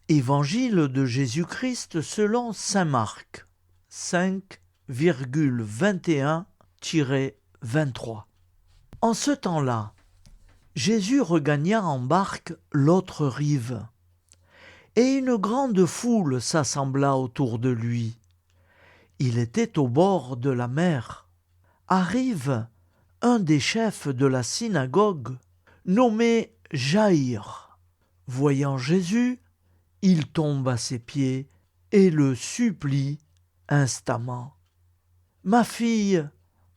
Évangile de Jésus-Christ selon saint Marc 5,21-23. En ce temps-là, Jésus regagna en barque l'autre rive, et une grande foule s'assembla autour de lui. Il était au bord de la mer. Arrive un des chefs de la synagogue, nommé Jaïr. Voyant Jésus, il tombe à ses pieds et le supplie instamment. Ma fille,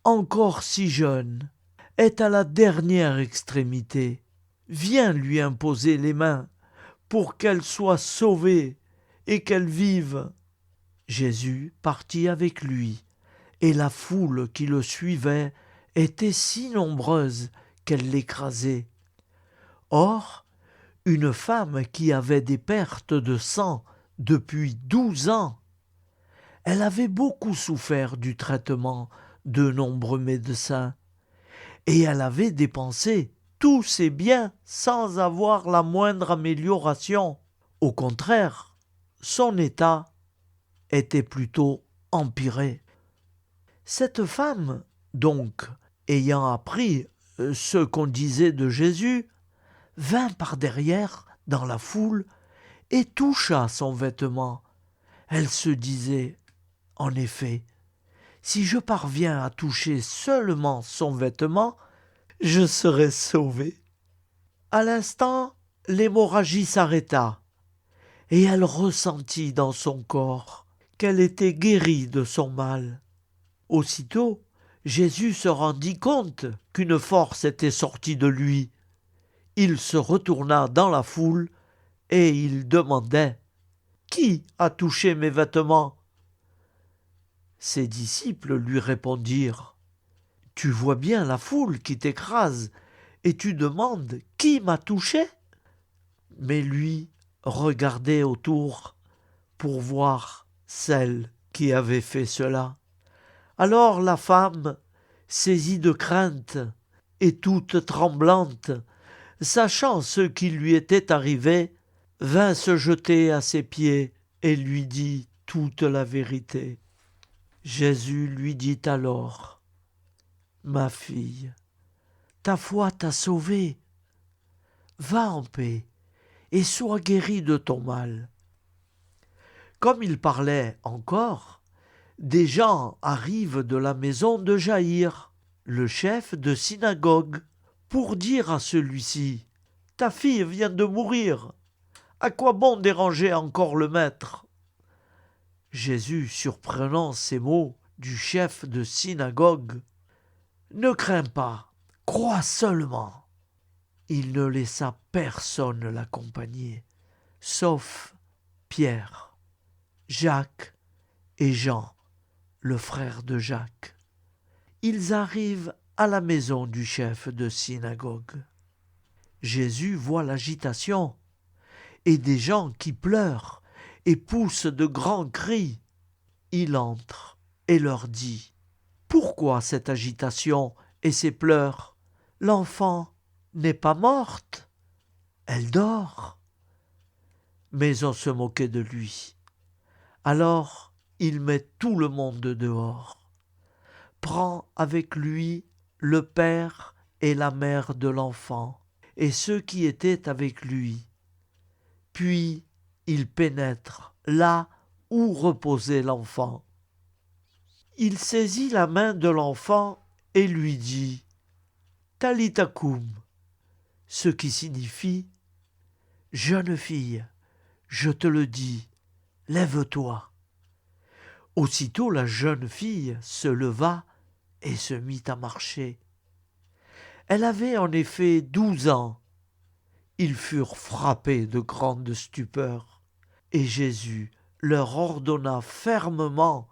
encore si jeune, est à la dernière extrémité. Viens lui imposer les mains pour qu'elle soit sauvée et qu'elle vive. Jésus partit avec lui, et la foule qui le suivait était si nombreuse qu'elle l'écrasait. Or, une femme qui avait des pertes de sang depuis 12 ans, elle avait beaucoup souffert du traitement de nombreux médecins, et elle avait dépensé tous ses biens sans avoir la moindre amélioration. Au contraire, son état était plutôt empiré. Cette femme, donc, ayant appris ce qu'on disait de Jésus, vint par derrière dans la foule et toucha son vêtement. Elle se disait, en effet, si je parviens à toucher seulement son vêtement, je serai sauvée. À l'instant, l'hémorragie s'arrêta, et elle ressentit dans son corps qu'elle était guérie de son mal. Aussitôt, Jésus se rendit compte qu'une force était sortie de lui. Il se retourna dans la foule et il demandait « Qui a touché mes vêtements ?» Ses disciples lui répondirent « Tu vois bien la foule qui t'écrase et tu demandes « Qui m'a touché ?» Mais lui regardait autour pour voir celle qui avait fait cela. Alors la femme, saisie de crainte et toute tremblante, sachant ce qui lui était arrivé, vint se jeter à ses pieds et lui dit toute la vérité. Jésus lui dit alors, « Ma fille, ta foi t'a sauvée. Va en paix et sois guérie de ton mal. » Comme il parlait encore, des gens arrivent de la maison de Jaïr, le chef de synagogue, pour dire à celui-ci « Ta fille vient de mourir. À quoi bon déranger encore le maître ?» Jésus, surprenant ces mots du chef de synagogue, « Ne crains pas, crois seulement. » Il ne laissa personne l'accompagner, sauf Pierre, Jacques et Jean, le frère de Jacques. Ils arrivent à la maison du chef de synagogue. Jésus voit l'agitation et des gens qui pleurent et poussent de grands cris. Il entre et leur dit « Pourquoi cette agitation et ces pleurs? L'enfant n'est pas morte, elle dort. » Mais on se moquait de lui. Alors il met tout le monde dehors, prend avec lui le père et la mère de l'enfant et ceux qui étaient avec lui. Puis il pénètre là où reposait l'enfant. Il saisit la main de l'enfant et lui dit « Talitha koum », ce qui signifie « Jeune fille, je te le dis, lève-toi ». Aussitôt la jeune fille se leva et se mit à marcher. Elle avait en effet 12 ans. Ils furent frappés de grande stupeur, et Jésus leur ordonna fermement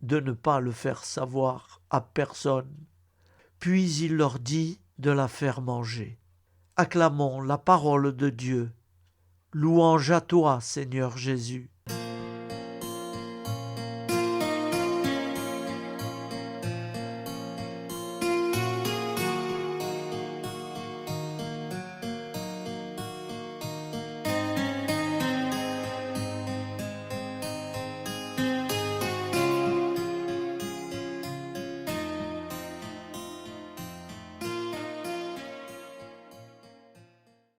de ne pas le faire savoir à personne. Puis il leur dit de la faire manger. Acclamons la parole de Dieu. Louange à toi, Seigneur Jésus.